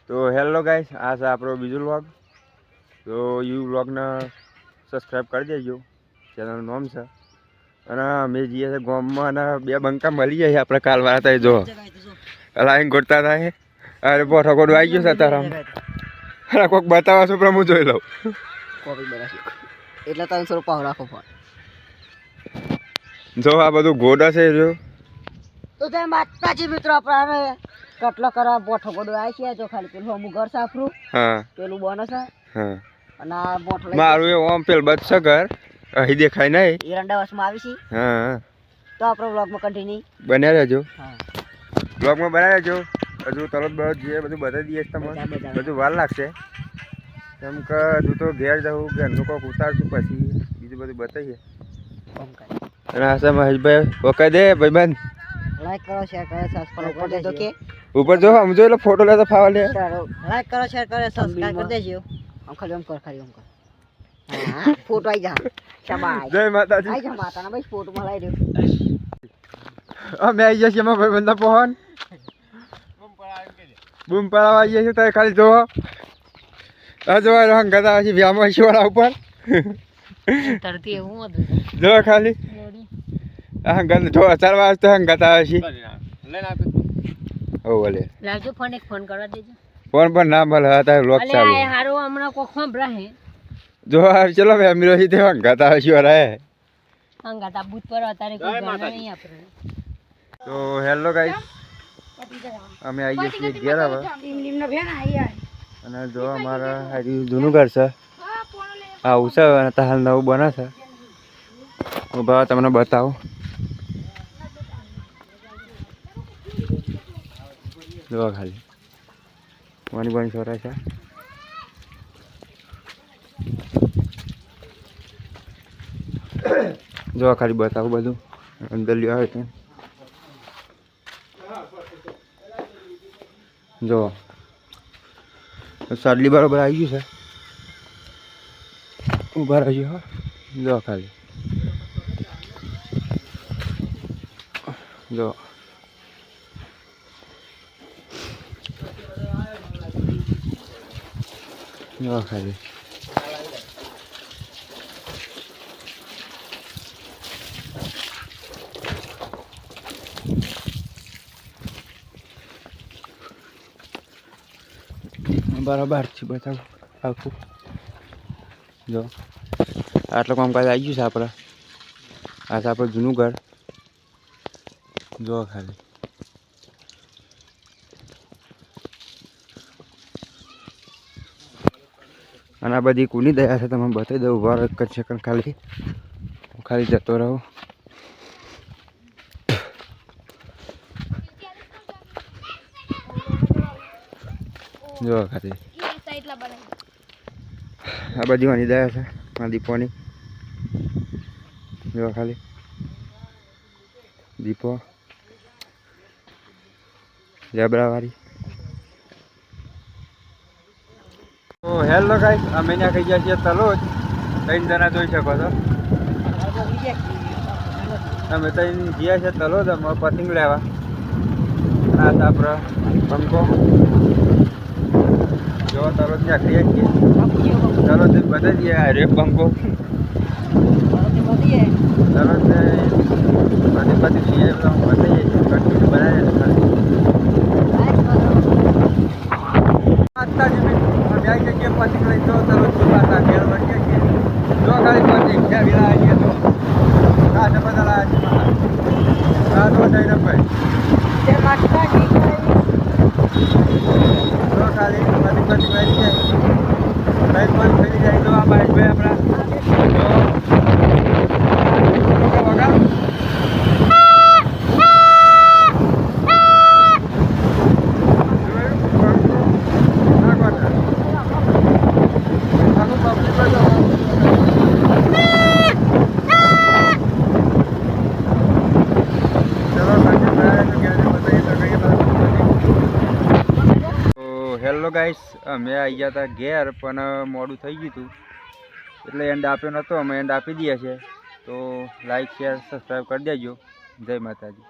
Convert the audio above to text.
તો hello guys, આ છે આપણો બીજો વ્લોગ. તો યુ વ્લોગને સબસ્ક્રાઈબ કરી દેજો, ચેનલનું નામ છે. અને અમે જઈએ છીએ ગામમાં અને બે બંકા મળી જાય આપણે કાલ વાળા થાય. જો લાઈન ગોટતા થાય. અરે બોઠો ગોડું આવી ગયું છે તારા. અરે કોઈક બતાવવા છું પણ હું જોઈ લઉં. એટલે 300 રૂપિયા રાખો ફોન. જો આ બધું ગોડા છે જો. તો તે માતાજી મિત્રો આપણે કટલો કરવા બોઠો ગોડો આવી છે. જો ખાલી પેલું અમુક ઘર સાફરું. હા પેલું બને છે. હા અને આ બોઠો મારું એ ઓમ પેલ બચ છે ઘર અહીં દેખાય નહીં. એરંડા વર્ષમાં આવી છે. હા તો આપણે વ્લોગમાં કન્ટિન્યુ બન્યા રહેજો. હા વ્લોગમાં બનાવી રહેજો. હજુ તરત બરત જે બધું બતાવી દઈએ તમને. બધું વાર લાગશે કેમ કે હજુ તો ઘેર જવું ઘરનું કોઈક ઉતારશું પછી બીજું બધું બતાવીએ. અને આ છે મહેશભાઈ ઓકે દે ભાઈબંધ. લાઈક કરો શેર કરો સબસ્ક્રાઇબ કરી દેજો. કે ઉપર જો સમજો એટલે ફોટો લેતો ફાવા લે. લાઈક કરો શેર કરો સબસ્ક્રાઇબ કરી દેજો. આમ ખાલી આમ કર ખાલી આમ કર. હા ફોટો આવી જા. શાબાશ જય માતાજી. આવી જા માતાના ભાઈ ફોટો માં લાવી દો. અમે આવી જઈએ એમાં ભાઈબંધના પહોન બૂમ પડાવવા આવીએ છીએ. તો ખાલી જોવો આ જોવા હંગાત આવે છે વ્યામાં શિવાળા ઉપર. જો ખાલી આ હંગાત જો 4 વાગે તો હંગાત આવે છે. ઓ ભલે લાવજો ફોન એક ફોન કરવા દેજો. ફોન પર ના મળે હતા લોક ચાલુ. અલે હારો હમણાં કો ખંભરા હે. જો ચલો મે અમીરો થી તે હંગાત આવે છે ઓરે હંગાત આ બૂત પર અત્યારે કોઈ ગાના નહીં આપણે. તો હેલો ગાઈસ, અમે આવીએ છીએ ઘેર હવે. અને જો અમારા હારી જૂનું ઘર છે આવું છે અને હાલ નવું બને છે. હું ભાવ તમને બતાવું. જો ખાલી વાની બની છોરા છે. જો ખાલી બતાવું બધું અંદર લ્યો આવે છે. જો સાડલી બરાબર આવી ગયું છે. ઉભા રહેજો. હા જો ખાલી જો જો ખાલી બરાબર છે બતાવું આખું. જો આટલું કામકાજ આવી ગયું છે આપણે. આ છે આપણું જૂનું ઘર. જો ખાલી અને આ બધી કોની દયા છે તમે બતાવી દઉં. ઉભા એક જ સેકન્ડ ખાલી હું ખાલી જતો રહું. જો ખાલી આ બધી મારી દયા છે મારા દીપોની. જો ખાલી દીપો લેબરાવાળી. તો હેલો ગાઈસ, અમે ત્યાં ખાઈ ગયા છીએ તલોદ. 3 જણા જોઈ શકો છો. અમે 3 ગયા છે તલોદ અમે પતંગ લેવા. આ છે આપણો પંખો. જો તલોદ ત્યાં ખાઈએ છીએ. તલોદ બતાવી દઈએ આ રેપ પંખો. તલોદ બધી છીએ બતાવીએ છીએ. કન્ટિન્યુ બનાવીએ છીએ. જાય જગ્યાએ પતંગ લઈ તો તરત પાછા ઘેર વળીએ છીએ. જો ખાલી પતંગ ક્યાં વિલા આવીએ તો આ બધા લાયા છે. આ તો જઈને ભાઈ જો ખાલી પતંગ વાળી જાય કઈ પણ થઈ જાય તો આ ભાઈ આપણા વગર હેલો ગાઈસ, અમે આવી ગયા હતા ઘેર પણ મોડું થઈ ગયું હતું એટલે એન્ડ આપ્યો નહોતો. અમે એન્ડ આપી દઈએ છીએ. તો લાઈક શેર સબસ્ક્રાઈબ કરી દેજો. જય માતાજી.